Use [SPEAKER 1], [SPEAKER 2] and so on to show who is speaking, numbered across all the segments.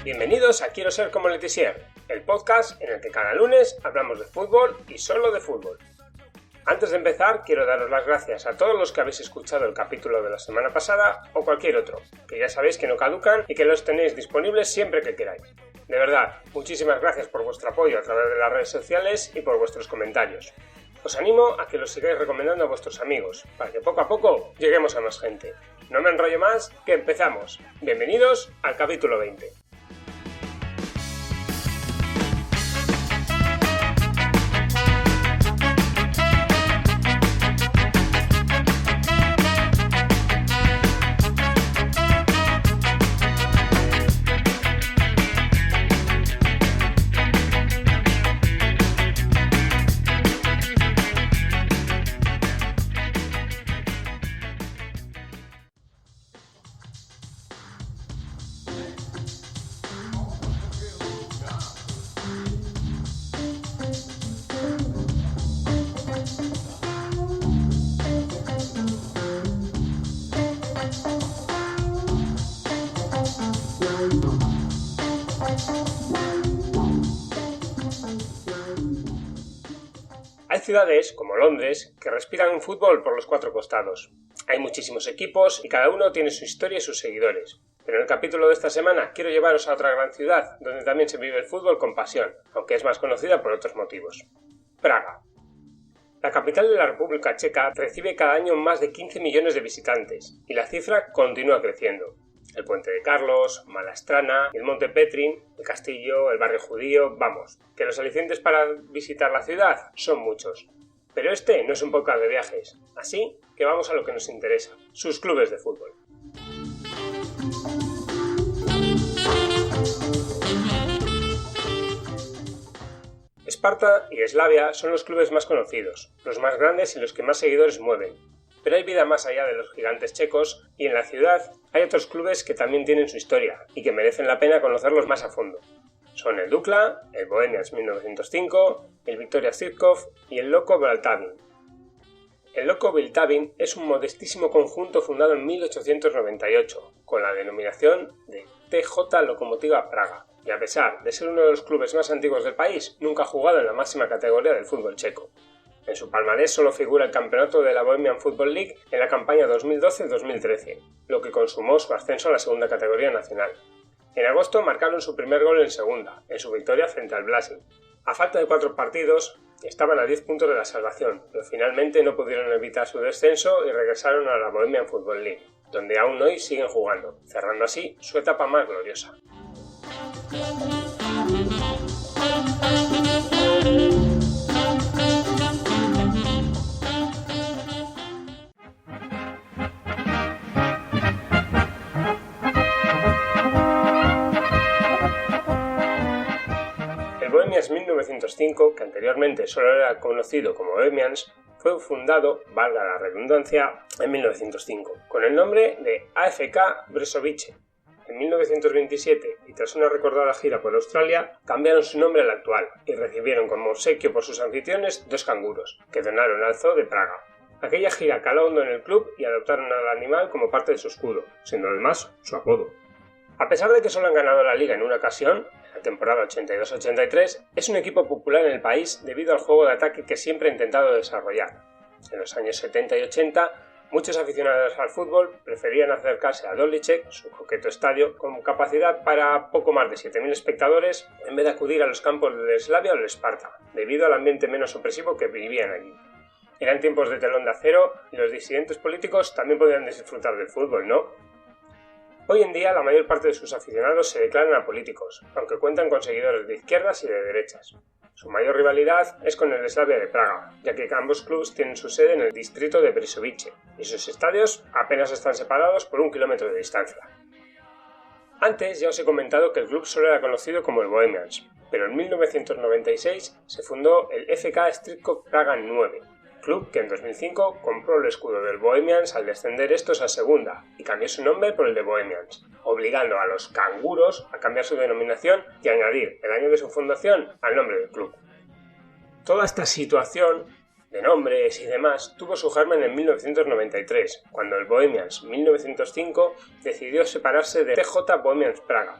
[SPEAKER 1] Bienvenidos a Quiero ser como Letizier, el podcast en el que cada lunes hablamos de fútbol y solo de fútbol. Antes de empezar, quiero daros las gracias a todos los que habéis escuchado el capítulo de la semana pasada o cualquier otro, que ya sabéis que no caducan y que los tenéis disponibles siempre que queráis. De verdad, muchísimas gracias por vuestro apoyo a través de las redes sociales y por vuestros comentarios. Os animo a que los sigáis recomendando a vuestros amigos, para que poco a poco lleguemos a más gente. No me enrollo más, que empezamos. Bienvenidos al capítulo 20. Hay ciudades, como Londres, que respiran fútbol por los cuatro costados. Hay muchísimos equipos y cada uno tiene su historia y sus seguidores. Pero en el capítulo de esta semana quiero llevaros a otra gran ciudad, donde también se vive el fútbol con pasión, aunque es más conocida por otros motivos. Praga. La capital de la República Checa recibe cada año más de 15 millones de visitantes, y la cifra continúa creciendo. El Puente de Carlos, Malastrana, el Monte Petrin, el castillo, el barrio judío, vamos, que los alicientes para visitar la ciudad son muchos. Pero este no es un podcast de viajes, así que vamos a lo que nos interesa, sus clubes de fútbol. Sparta y Slavia son los clubes más conocidos, los más grandes y los que más seguidores mueven. Pero hay vida más allá de los gigantes checos y en la ciudad hay otros clubes que también tienen su historia y que merecen la pena conocerlos más a fondo. Son el Dukla, el Bohemians 1905, el Viktoria Sirkov y el Loko Baltavin. El Loko Baltavin es un modestísimo conjunto fundado en 1898 con la denominación de TJ Lokomotiva Praga y a pesar de ser uno de los clubes más antiguos del país, nunca ha jugado en la máxima categoría del fútbol checo. En su palmarés solo figura el campeonato de la Bohemian Football League en la campaña 2012-2013, lo que consumó su ascenso a la segunda categoría nacional. En agosto marcaron su primer gol en segunda, en su victoria frente al Blažej. A falta de 4 partidos, estaban a 10 puntos de la salvación, pero finalmente no pudieron evitar su descenso y regresaron a la Bohemian Football League, donde aún hoy siguen jugando, cerrando así su etapa más gloriosa. El Bohemians 1905, que anteriormente solo era conocido como Bohemians, fue fundado, valga la redundancia, en 1905, con el nombre de AFK Brezovice. En 1927, y tras una recordada gira por Australia, cambiaron su nombre al actual y recibieron como obsequio por sus anfitriones 2 canguros, que donaron al Zoo de Praga. Aquella gira caló hondo en el club y adoptaron al animal como parte de su escudo, siendo además su apodo. A pesar de que solo han ganado la liga en una ocasión, en la temporada 82-83, es un equipo popular en el país debido al juego de ataque que siempre ha intentado desarrollar. En los años 70 y 80, muchos aficionados al fútbol preferían acercarse a Dolicek, su coqueto estadio, con capacidad para poco más de 7.000 espectadores, en vez de acudir a los campos de Slavia o el Sparta, debido al ambiente menos opresivo que vivían allí. Eran tiempos de telón de acero y los disidentes políticos también podían disfrutar del fútbol, ¿no? Hoy en día la mayor parte de sus aficionados se declaran apolíticos, aunque cuentan con seguidores de izquierdas y de derechas. Su mayor rivalidad es con el Slavia de Praga, ya que ambos clubes tienen su sede en el distrito de Brezovice, y sus estadios apenas están separados por 1 kilómetro de distancia. Antes ya os he comentado que el club solo era conocido como el Bohemians, pero en 1996 se fundó el FK Stritkov Praga 9, club que en 2005 compró el escudo del Bohemians al descender estos a segunda y cambió su nombre por el de Bohemians, obligando a los canguros a cambiar su denominación y añadir el año de su fundación al nombre del club. Toda esta situación de nombres y demás tuvo su germen en 1993, cuando el Bohemians 1905 decidió separarse de TJ Bohemians Praga.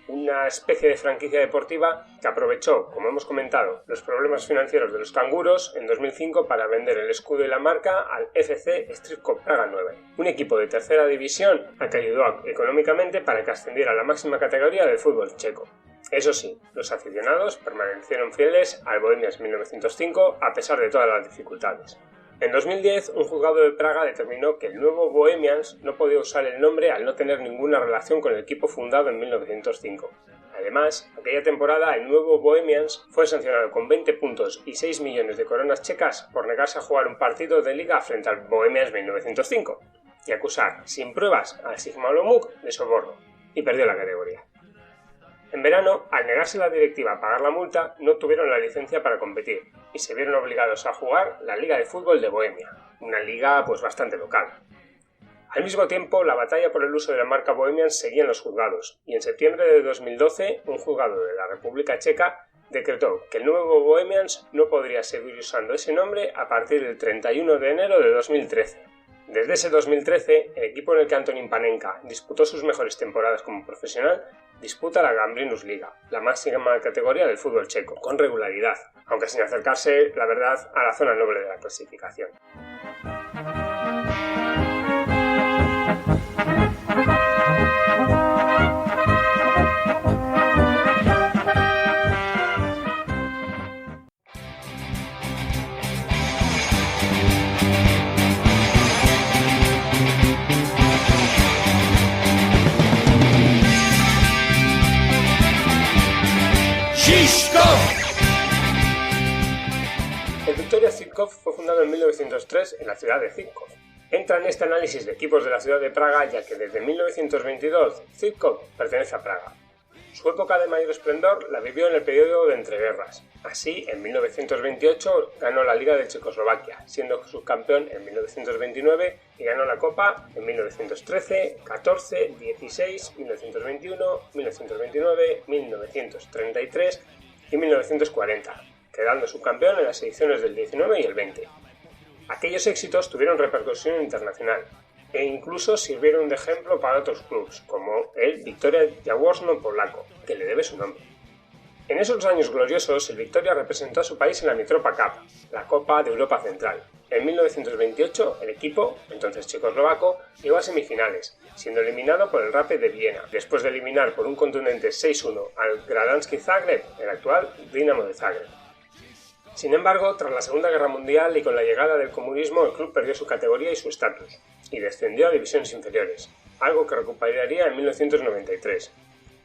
[SPEAKER 1] una especie de franquicia deportiva que aprovechó, como hemos comentado, los problemas financieros de los canguros en 2005 para vender el escudo y la marca al FC Strivkov Praga 9, un equipo de tercera división al que ayudó económicamente para que ascendiera a la máxima categoría del fútbol checo. Eso sí, los aficionados permanecieron fieles al Bohemians 1905 a pesar de todas las dificultades. En 2010, un juzgado de Praga determinó que el nuevo Bohemians no podía usar el nombre al no tener ninguna relación con el equipo fundado en 1905. Además, aquella temporada el nuevo Bohemians fue sancionado con 20 puntos y 6 millones de coronas checas por negarse a jugar un partido de liga frente al Bohemians 1905 y acusar, sin pruebas, al Sigma Olomouc de soborno, y perdió la categoría. En verano, al negarse la directiva a pagar la multa, no tuvieron la licencia para competir y se vieron obligados a jugar la Liga de Fútbol de Bohemia, una liga bastante local. Al mismo tiempo, la batalla por el uso de la marca Bohemians seguía en los juzgados y en septiembre de 2012 un juzgado de la República Checa decretó que el nuevo Bohemians no podría seguir usando ese nombre a partir del 31 de enero de 2013. Desde ese 2013, el equipo en el que Antonín Panenka disputó sus mejores temporadas como profesional disputa la Gambrinus Liga, la máxima categoría del fútbol checo, con regularidad, aunque sin acercarse, la verdad, a la zona noble de la clasificación. El Victoria Zirkov fue fundado en 1903 en la ciudad de Zirkov. Entra en este análisis de equipos de la ciudad de Praga ya que desde 1922 Zirkov pertenece a Praga. Su época de mayor esplendor la vivió en el periodo de entreguerras. Así, en 1928 ganó la Liga de Checoslovaquia, siendo subcampeón en 1929 y ganó la Copa en 1913, 14, 16, 1921, 1929, 1933 y 1940. Quedando subcampeón en las ediciones del 19 y el 20. Aquellos éxitos tuvieron repercusión internacional e incluso sirvieron de ejemplo para otros clubes, como el Victoria Jaworzno polaco, que le debe su nombre. En esos años gloriosos, el Victoria representó a su país en la Mitropa Cup, la Copa de Europa Central. En 1928, el equipo, entonces checoslovaco, llegó a semifinales, siendo eliminado por el Rapid de Viena, después de eliminar por un contundente 6-1 al Gradanski Zagreb, el actual Dinamo de Zagreb. Sin embargo, tras la Segunda Guerra Mundial y con la llegada del comunismo, el club perdió su categoría y su estatus, y descendió a divisiones inferiores, algo que recuperaría en 1993.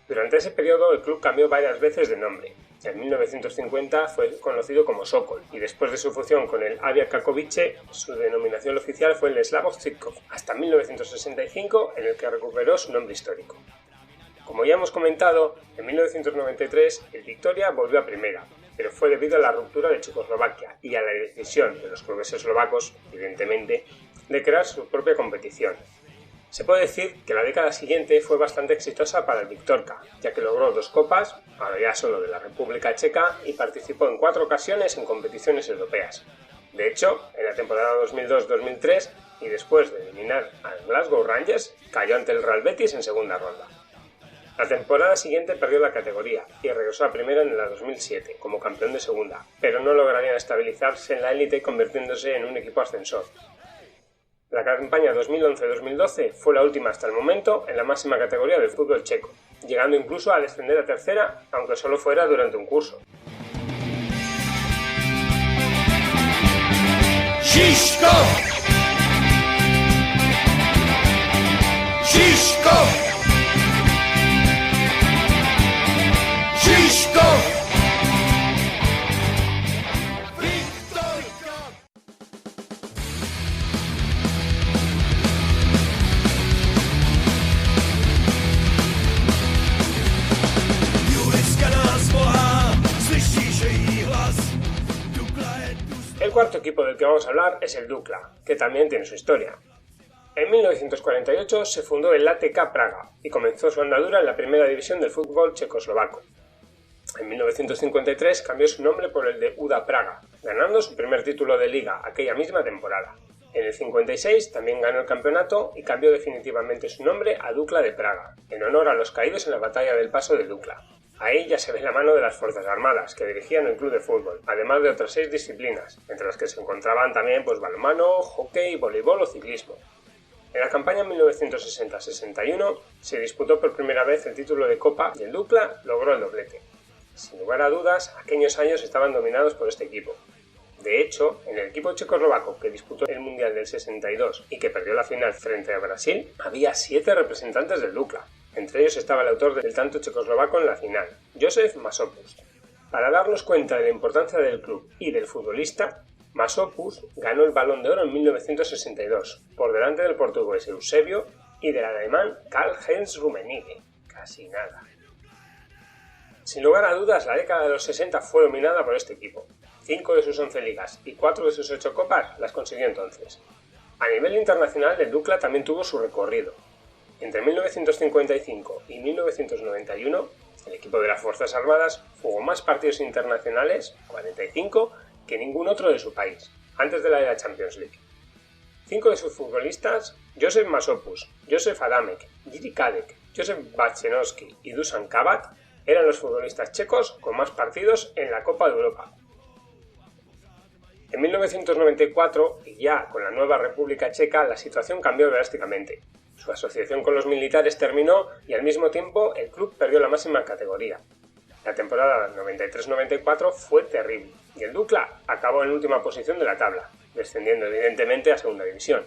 [SPEAKER 1] Durante ese periodo, el club cambió varias veces de nombre. En 1950 fue conocido como Sokol, y después de su fusión con el Avia Kakovice, su denominación oficial fue el Slavoj Zirkov, hasta 1965, en el que recuperó su nombre histórico. Como ya hemos comentado, en 1993 el Victoria volvió a primera, pero fue debido a la ruptura de Checoslovaquia y a la decisión de los clubes eslovacos, evidentemente, de crear su propia competición. Se puede decir que la década siguiente fue bastante exitosa para el Viktorka, ya que logró 2 copas, ahora ya solo de la República Checa, y participó en 4 ocasiones en competiciones europeas. De hecho, en la temporada 2002-2003, y después de eliminar al Glasgow Rangers, cayó ante el Real Betis en segunda ronda. La temporada siguiente perdió la categoría y regresó a primera en la 2007 como campeón de segunda, pero no lograrían estabilizarse en la élite convirtiéndose en un equipo ascensor. La campaña 2011-2012 fue la última hasta el momento en la máxima categoría del fútbol checo, llegando incluso a descender a tercera, aunque solo fuera durante un curso. El cuarto equipo del que vamos a hablar es el Dukla, que también tiene su historia. En 1948 se fundó el ATK Praga y comenzó su andadura en la primera división del fútbol checoslovaco. En 1953 cambió su nombre por el de UDA Praga, ganando su primer título de liga aquella misma temporada. En el 56 también ganó el campeonato y cambió definitivamente su nombre a Dukla de Praga, en honor a los caídos en la batalla del Paso de Dukla. Ahí ya se ve la mano de las Fuerzas Armadas, que dirigían el club de fútbol, además de otras 6 disciplinas, entre las que se encontraban también balonmano, hockey, voleibol o ciclismo. En la campaña 1960-61 se disputó por primera vez el título de Copa y el Dukla logró el doblete. Sin lugar a dudas, aquellos años estaban dominados por este equipo. De hecho, en el equipo checoslovaco que disputó el Mundial del 62 y que perdió la final frente a Brasil, había 7 representantes del Dukla. Entre ellos estaba el autor del tanto checoslovaco en la final, Josef Masopust. Para darnos cuenta de la importancia del club y del futbolista, Masopust ganó el Balón de Oro en 1962, por delante del portugués Eusebio y del alemán Karl-Heinz Rummenigge. Casi nada. Sin lugar a dudas, la década de los 60 fue dominada por este equipo. 5 de sus 11 ligas y 4 de sus 8 copas las consiguió entonces. A nivel internacional, el Dukla también tuvo su recorrido. Entre 1955 y 1991, el equipo de las Fuerzas Armadas jugó más partidos internacionales, 45, que ningún otro de su país, antes de la era Champions League. 5 de sus futbolistas, Josef Masopust, Josef Adamek, Jiří Kadek, Josef Bačenovský y Dušan Kabat, eran los futbolistas checos con más partidos en la Copa de Europa. En 1994, y ya con la nueva República Checa, la situación cambió drásticamente. Su asociación con los militares terminó y al mismo tiempo el club perdió la máxima categoría. La temporada 93-94 fue terrible y el Dukla acabó en última posición de la tabla, descendiendo evidentemente a segunda división.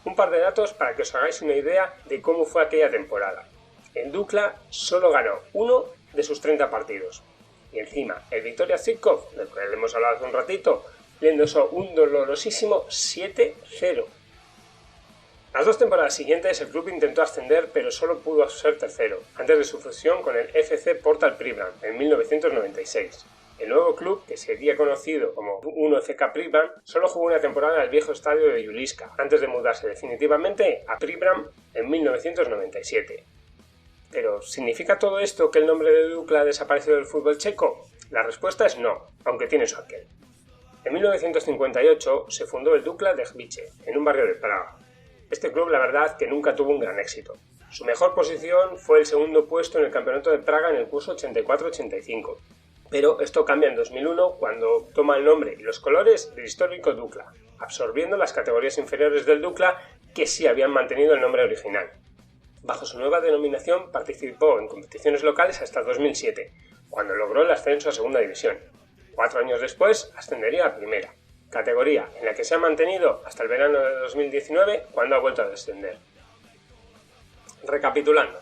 [SPEAKER 1] Un par de datos para que os hagáis una idea de cómo fue aquella temporada. El Dukla solo ganó 1 de sus 30 partidos. Y encima, el Viktoria Tsikov, del que hemos hablado hace un ratito, le endosó un dolorosísimo 7-0. Las 2 temporadas siguientes el club intentó ascender, pero solo pudo ser tercero, antes de su fusión con el FC Portal Pribram en 1996. El nuevo club, que sería conocido como 1FK Pribram, solo jugó una temporada en el viejo estadio de Juliska, antes de mudarse definitivamente a Pribram en 1997. Pero, ¿significa todo esto que el nombre de Dukla ha desaparecido del fútbol checo? La respuesta es no, aunque tiene su aquel. En 1958 se fundó el Dukla Dębice, en un barrio de Praga. Este club, la verdad, que nunca tuvo un gran éxito. Su mejor posición fue el segundo puesto en el Campeonato de Praga en el curso 84-85. Pero esto cambia en 2001 cuando toma el nombre y los colores del histórico Dukla, absorbiendo las categorías inferiores del Dukla que sí habían mantenido el nombre original. Bajo su nueva denominación participó en competiciones locales hasta 2007, cuando logró el ascenso a segunda división. 4 años después ascendería a primera, categoría en la que se ha mantenido hasta el verano de 2019, cuando ha vuelto a descender. Recapitulando,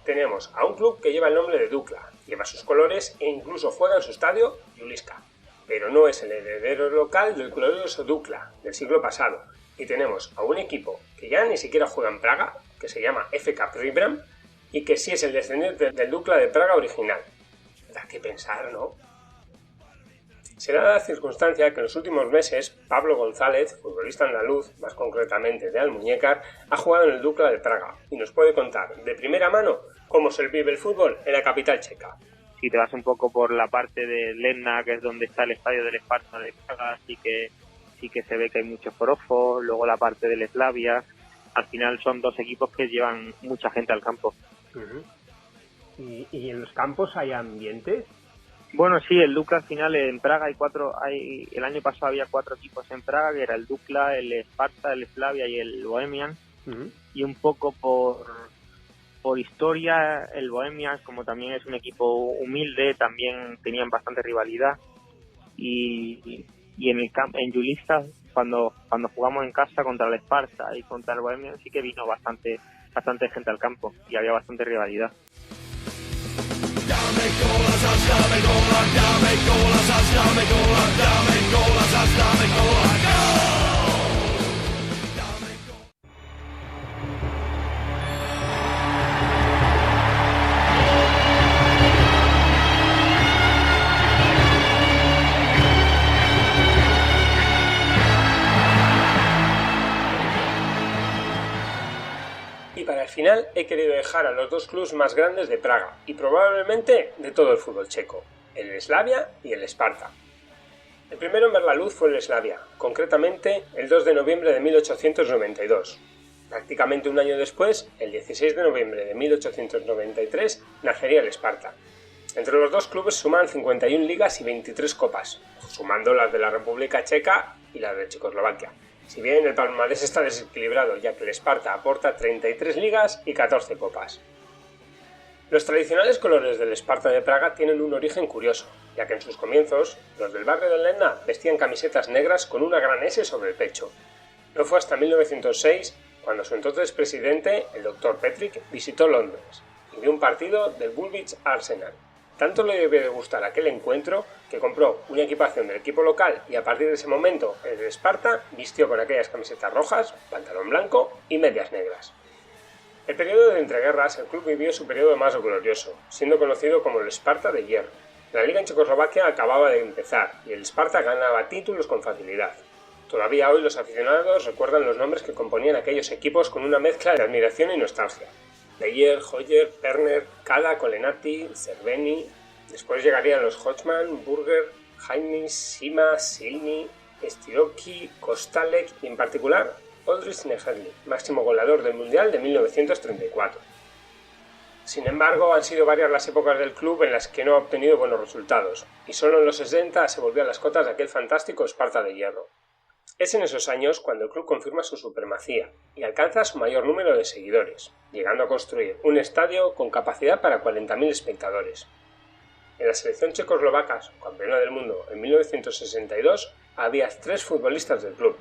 [SPEAKER 1] tenemos a un club que lleva el nombre de Dukla, lleva sus colores e incluso juega en su estadio, Juliska, pero no es el heredero local del glorioso Dukla del siglo pasado, y tenemos a un equipo que ya ni siquiera juega en Praga, que se llama FK Pribram, y que sí es el descendiente del Dukla de Praga original. Da que pensar, ¿no? Se da la circunstancia que en los últimos meses Pablo González, futbolista andaluz, más concretamente de Almuñécar, ha jugado en el Dukla de Praga y nos puede contar de primera mano cómo se vive el fútbol en la capital checa.
[SPEAKER 2] Si te vas un poco por la parte de Ledna, que es donde está el estadio del Sparta de Praga, sí que se ve que hay mucho forofo, luego la parte del Slavia. Al final son 2 equipos que llevan mucha gente al campo.
[SPEAKER 3] Uh-huh. ¿Y en los campos hay ambientes?
[SPEAKER 2] Bueno, sí, el Dukla al final en Praga el año pasado había 4 equipos en Praga, que era el Dukla, el Sparta, el Slavia y el Bohemian. Uh-huh. Y un poco por historia, el Bohemian, como también es un equipo humilde, también tenían bastante rivalidad. Y en Juliska, cuando jugamos en casa contra el Sparta y contra el Bohemian, sí que vino bastante gente al campo y había bastante rivalidad.
[SPEAKER 1] Y para el final he querido dejar a los 2 clubes más grandes de Praga y probablemente de todo el fútbol checo, el Slavia y el Sparta. El primero en ver la luz fue el Slavia, concretamente el 2 de noviembre de 1892. Prácticamente un año después, el 16 de noviembre de 1893, nacería el Sparta. Entre los dos clubes suman 51 ligas y 23 copas, sumando las de la República Checa y las de Checoslovaquia. Si bien el palmarés está desequilibrado, ya que el Sparta aporta 33 ligas y 14 copas. Los tradicionales colores del Sparta de Praga tienen un origen curioso, ya que en sus comienzos, los del barrio de Ledna vestían camisetas negras con una gran S sobre el pecho. No fue hasta 1906 cuando su entonces presidente, el Dr. Petrick, visitó Londres y vio un partido del Woolwich Arsenal. Tanto le debió de gustar aquel encuentro que compró una equipación del equipo local y a partir de ese momento el Sparta vistió con aquellas camisetas rojas, pantalón blanco y medias negras. El periodo de entreguerras, el club vivió su periodo más glorioso, siendo conocido como el Sparta de hierro. La liga en Checoslovaquia acababa de empezar y el Sparta ganaba títulos con facilidad. Todavía hoy los aficionados recuerdan los nombres que componían aquellos equipos con una mezcla de admiración y nostalgia. Beyer, Hoyer, Perner, Kada, Kolenati, Cerveni. Después llegarían los Hodgman, Burger, Heinis, Sima, Silny, Stiroki, Kostalek y en particular Oldrich Neherli, máximo goleador del Mundial de 1934. Sin embargo, han sido varias las épocas del club en las que no ha obtenido buenos resultados, y solo en los 60 se volvió a las cotas de aquel fantástico Sparta de hierro. Es en esos años cuando el club confirma su supremacía y alcanza su mayor número de seguidores, llegando a construir un estadio con capacidad para 40.000 espectadores. En la selección checoslovaca, campeona del mundo en 1962, había 3 futbolistas del club: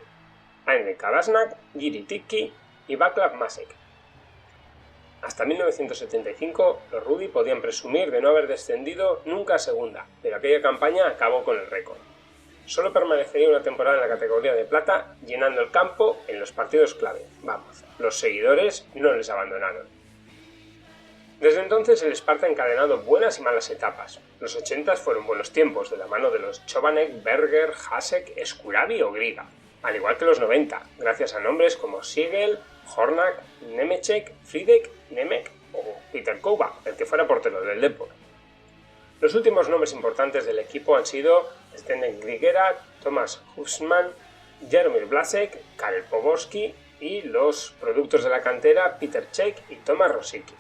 [SPEAKER 1] Andrej Kavasnak, Jiri Tiki y Václav Masek. Hasta 1975, los Rudi podían presumir de no haber descendido nunca a segunda, pero aquella campaña acabó con el récord. Solo permanecería una temporada en la categoría de plata, llenando el campo en los partidos clave. Vamos, los seguidores no les abandonaron. Desde entonces el Sparta ha encadenado buenas y malas etapas. Los 80 fueron buenos tiempos, de la mano de los Chovanec, Berger, Hasek, Skurabi o Griga, al igual que los 90, gracias a nombres como Siegel, Hornak, Nemeček, Fridek, Nemec o Peter Kouba, el que fuera portero del Depor. Los últimos nombres importantes del equipo han sido Zdeněk Grigera, Tomáš Husman, Jaromír Blasek, Karel Poborský y los productos de la cantera Peter Cech y Tomáš Rosický.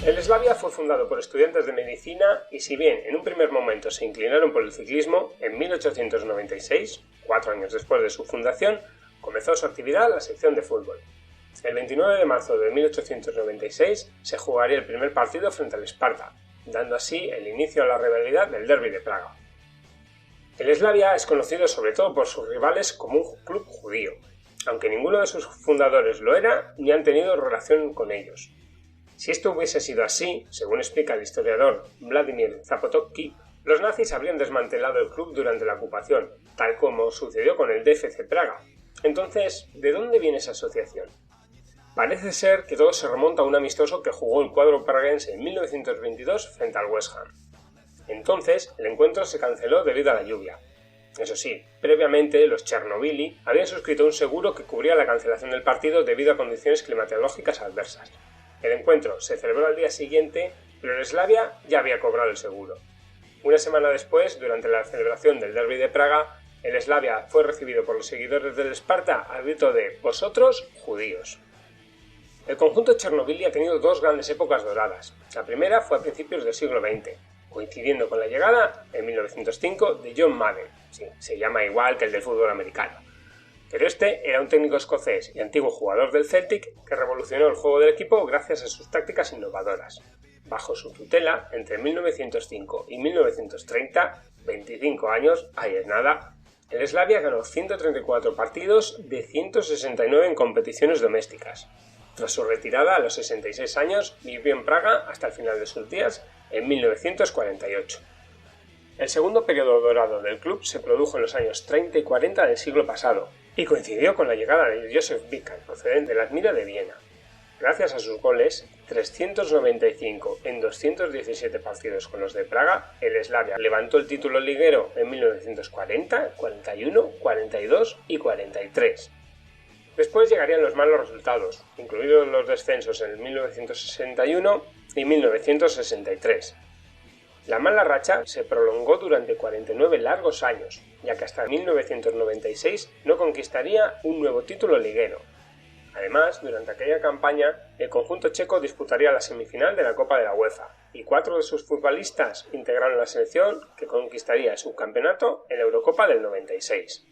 [SPEAKER 1] El Slavia fue fundado por estudiantes de medicina y si bien en un primer momento se inclinaron por el ciclismo, en 1896, 4 años después de su fundación, comenzó su actividad la sección de fútbol. El 29 de marzo de 1896 se jugaría el primer partido frente al Sparta, dando así el inicio a la rivalidad del Derby de Praga. El Slavia es conocido sobre todo por sus rivales como un club judío, aunque ninguno de sus fundadores lo era ni han tenido relación con ellos. Si esto hubiese sido así, según explica el historiador Vladimir Zapotocki, los nazis habrían desmantelado el club durante la ocupación, tal como sucedió con el DFC Praga. Entonces, ¿de dónde viene esa asociación? Parece ser que todo se remonta a un amistoso que jugó el cuadro praguense en 1922 frente al West Ham. Entonces, el encuentro se canceló debido a la lluvia. Eso sí, previamente los Chernobyli habían suscrito un seguro que cubría la cancelación del partido debido a condiciones climatológicas adversas. El encuentro se celebró al día siguiente, pero el Slavia ya había cobrado el seguro. Una semana después, durante la celebración del Derby de Praga, el Slavia fue recibido por los seguidores del Sparta al grito de «¡Vosotros, judíos!». El conjunto Chernobyli ha tenido 2 grandes épocas doradas. La primera fue a principios del siglo XX, coincidiendo con la llegada, en 1905, de John Madden. Sí, se llama igual que el del fútbol americano. Pero este era un técnico escocés y antiguo jugador del Celtic que revolucionó el juego del equipo gracias a sus tácticas innovadoras. Bajo su tutela, entre 1905 y 1930, 25 años, ahí es nada, el Slavia ganó 134 partidos de 169 en competiciones domésticas. Tras su retirada a los 66 años, vivió en Praga hasta el final de sus días, en 1948. El segundo periodo dorado del club se produjo en los años 30 y 40 del siglo pasado, y coincidió con la llegada de Josef Bican, procedente de la Admira de Viena. Gracias a sus goles, 395 en 217 partidos con los de Praga, el Slavia levantó el título liguero en 1940, 41, 42 y 43. Después llegarían los malos resultados, incluidos los descensos en 1961 y 1963. La mala racha se prolongó durante 49 largos años, ya que hasta 1996 no conquistaría un nuevo título liguero. Además, durante aquella campaña, el conjunto checo disputaría la semifinal de la Copa de la UEFA, y 4 de sus futbolistas integraron la selección que conquistaría el subcampeonato en la Eurocopa del 96.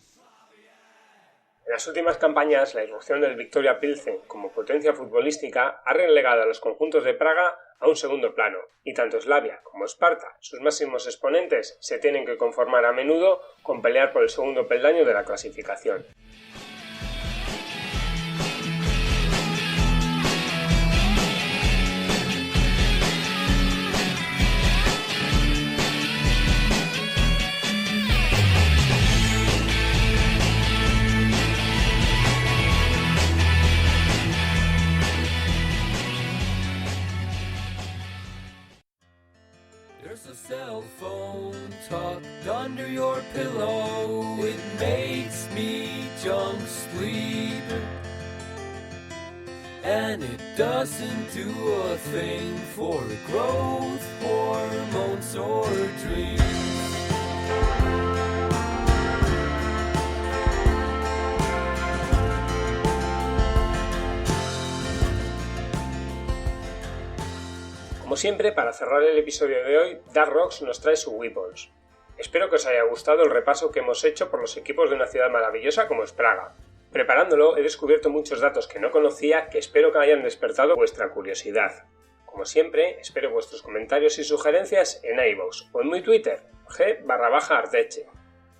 [SPEAKER 1] En las últimas campañas, la irrupción del Viktoria Pilsen como potencia futbolística ha relegado a los conjuntos de Praga a un segundo plano, y tanto Slavia como Sparta, sus máximos exponentes, se tienen que conformar a menudo con pelear por el segundo peldaño de la clasificación.
[SPEAKER 4] There's a cell phone tucked under your pillow. It makes me junk sleep. And it doesn't do a thing for growth, hormones, or dreams.
[SPEAKER 1] Como siempre, para cerrar el episodio de hoy, Dark Rocks nos trae su Weeballs. Espero que os haya gustado el repaso que hemos hecho por los equipos de una ciudad maravillosa como es Praga. Preparándolo, he descubierto muchos datos que no conocía que espero que hayan despertado vuestra curiosidad. Como siempre, espero vuestros comentarios y sugerencias en iVoox o en mi Twitter, g_arteche.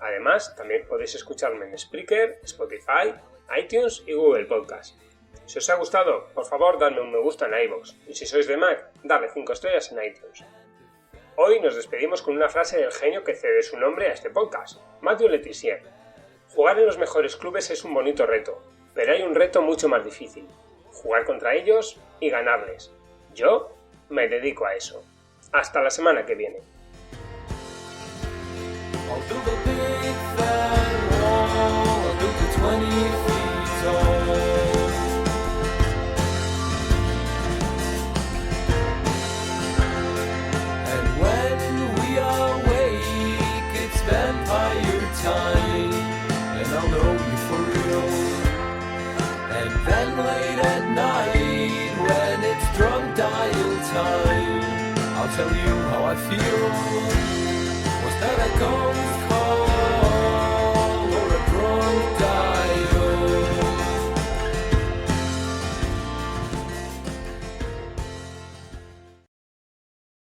[SPEAKER 1] Además, también podéis escucharme en Spreaker, Spotify, iTunes y Google Podcast. Si os ha gustado, por favor dadme un me gusta en iVoox, y si sois de Mac, dadle 5 estrellas en iTunes. Hoy nos despedimos con una frase del genio que cede su nombre a este podcast, Mathieu Letizier. Jugar en los mejores clubes es un bonito reto, pero hay un reto mucho más difícil: jugar contra ellos y ganarles. Yo me dedico a eso. Hasta la semana que viene.
[SPEAKER 4] I'll tell you how I feel. Was that a ghost call?